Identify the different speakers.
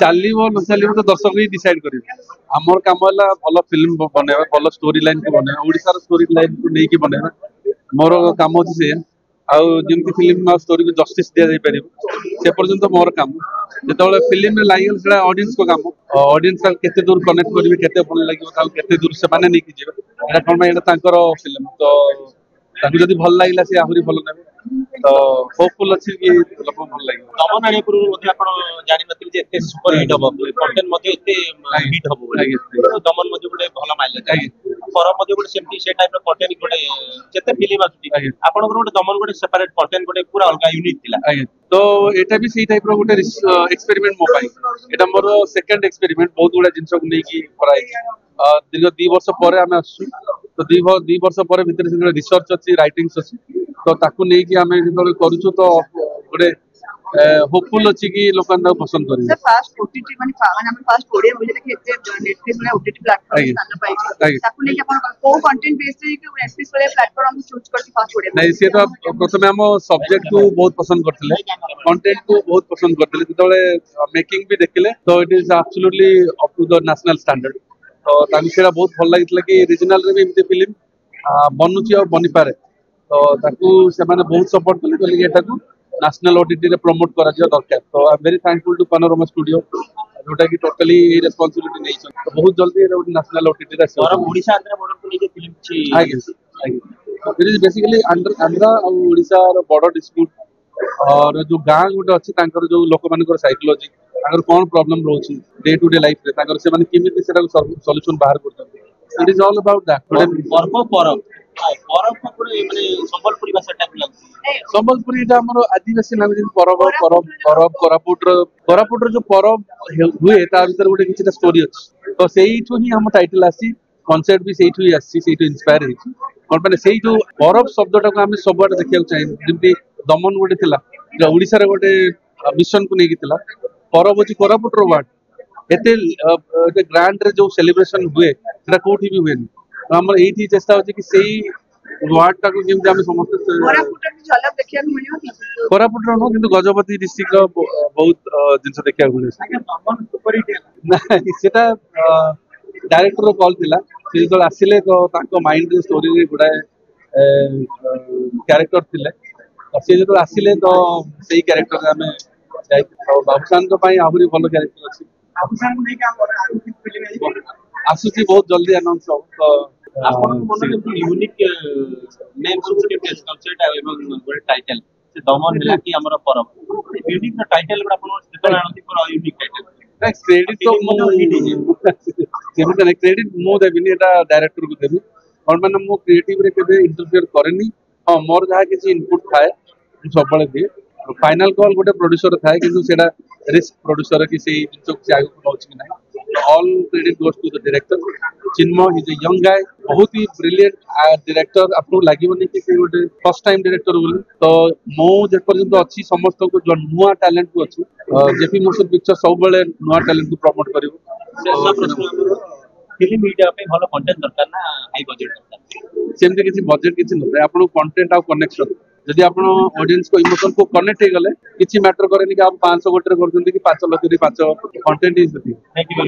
Speaker 1: चलो न चलो तो दर्शक ही डिसाइड करेंगे। आमर कम है भल फिल्म बनवा भल स्टोरी लाइन को बनवा ओडिशार स्टोरी लाइन को लेकिन बनवा मोर कम अच्छे से आमती फिल्म स्टोरी को जस्टिस दि जापर से पर्यंत मोर कम जो फिल्म लगे से ऑडियंस को कम ऑडियंस केते दूर कनेक्ट करेंगे केते भल लगे केते दूर से माने नहीं जी कौन फिल्म तो जब भल लगे सी आहरी भल ने तो होपफुल अच्छी कि लोक भल लगे
Speaker 2: दमन आने पूर्व जानी नथिल जे एते सुपर हिट हबो कंटेंट मध्ये एते हिट हबो दमन मध्ये गोटे भल माइलेज पर मध्ये गोटे सेमती से टाइप रो कंटेंट गोटे जते फिल्म आछी आपन गोटे दमन गोटे सेपरेट कंटेंट गोटे पूरा अलग यूनिक थिला
Speaker 1: तो एटा भी सही टाइप रो गोटे एक्सपेरिमेंट मो पाई एटा मोर सेकंड एक्सपेरिमेंट बहुत गुडा जिंस को लेकी कराई दीर्घ 2 वर्ष पर आमे आसु तो 2 वर्ष पर भीतर से रिसर्च अच्छी राइटिंग्स अच्छी तो ताकू नहीं कि आमे जो करूछु तो गोटे होपफुल अच्छी कि लोक पसंद करेंगे
Speaker 3: सर फास्ट ओटीटी माने हम फास्ट ओडिया मूवी देखि एते नेटफ्लिक्स में ओटीटी प्लेटफॉर्म स्थान पाई ताकू नहीं कि अपन को कंटेंट बेस्ड रे कि नेटफ्लिक्स वाले प्लेटफॉर्म हम चूज करती फास्ट ओडिया
Speaker 1: नहीं से तो प्रथम हम सब्जेक्ट को बहुत पसंद करथिले कंटेंट को बहुत पसंद करथिले जेतले मेकिंग भी देखिले तो it is absolutely up to the national standard तो ताकि सेरा बहुत भल लागितला कि रीजनल रे भी एमती फिल्म बनुची और बनि पारे तो ताकू से माने बहुत सपोर्ट कले कले एटा को नेशनल ओटीटी रे प्रमोट करा जिया दरकार तो I am very thankful to Panorama Studio जोटा कि टोटली रिस्पांसिबिलिटी नै छ तो बहुत जल्दी ए नेशनल ओटीटी रे
Speaker 2: और ओडिशा आंध्र बॉर्डर को लेके फिल्म छी
Speaker 1: आगे इट इज बेसिकली आंध्र और ओडिशा रो बॉर्डर डिस्प्यूट और जो गाँ गोटे अच्छी जो लोक मान साइकोलोजी कौन प्रॉब्लम रोची डे टू डे लाइफ रे से माने केमिति सेटा सॉल्यूशन बाहर करछन it is all about that
Speaker 2: पर्व पर्व पर्व को माने संबलपुरी भाषा टाइप लागै
Speaker 1: संबलपुरी टा हमर आदिवासी लैंग्वेज पर्व पर्व पर्व कोरापुट रो जो पर्व हुए ता भीतर गोटे किछटा स्टोरी अछि तो सेइठो ही हम टाइटल आसी कॉन्सेप्ट भी सेइठो ही आसी सेइठो इंस्पायर हिची कोन माने सेइ जो पर्व शब्दटा को हम सबड देखिया चाहि जेमति दमन गोटे थिला जो ओडिसा रे गोटे मिशन को नेकी थिला पर्व अछि कोरापुट रो वर्ड एते ग्रांड रे जो सेलिब्रेशन हुए सेटा कोठी भी हुए हमर एठी चेष्टा होछि कि सेइ वार्ड टाको जेमति हम समस्त
Speaker 3: कोरापुट की झलक देखिया मिलियो कि
Speaker 1: कोरापुट रो किंतु गजपति डिस्ट्रिक्ट रो बहुत जिंस देखिया मिले
Speaker 3: आगे दमन सुपर हिट
Speaker 1: नहीं सेटा डायरेक्टर रो कॉल थिला से जो आसिले तो ताको माइंड रे स्टोरी रे गुडा कैरेक्टर थिले तो से जो आसिले तो सेही कैरेक्टर हमें जाय बाबूसान को पई आहुरी भलो कैरेक्टर अछि
Speaker 3: बाबूसान को नहीं काम कर आगु फिल्म
Speaker 1: आसुची बहुत जल्दी अनाउंस हो तो
Speaker 2: आपन मन में unique name super test concept एवं गोटे टाइटल से दमन हला कि हमर परब यूनिक टाइटल गुडा आपन स्टेटल आनंदी पर यूनिक टाइटल
Speaker 1: क्रेडिट तो क्रेडिट मो देबिनी एटा डायरेक्टर को देबी और माने मो क्रिएटिव रे केबे इंटरफियर करेनी हां मोर जहा किसी इनपुट थाए सब बळे दिए फाइनल कॉल गोटे प्रोड्यूसर थाए किंतु सेटा रिस्क प्रोड्यूसर की से चोक से आगे पहुंच कि नहीं all credit goes to the director Chinmay is a young guy बहुत ही ब्रिलियंट डायरेक्टर आपको लागिवनी कि से गोटे फर्स्ट टाइम डायरेक्टर बोली तो मो जे पर्यंत अछि समस्त को जो नुआ टैलेंट को अछि जेपी मोशन पिक्चर सब बळे नुआ टैलेंट को प्रमोट करिवो
Speaker 2: फिल्म मीडिया पे भलो कंटेंट दरकार ना हाई बजट दरकार
Speaker 1: सेमते किसी बजट किसी न आपन कंटेंट आ कनेक्शन जदि आपण ऑडियंस को इमोशन को कनेक्ट हे गले किछि मैटर करेनी कि आप 500 गोटे करछन कि 5 lakh 5 content is the thing
Speaker 2: thank you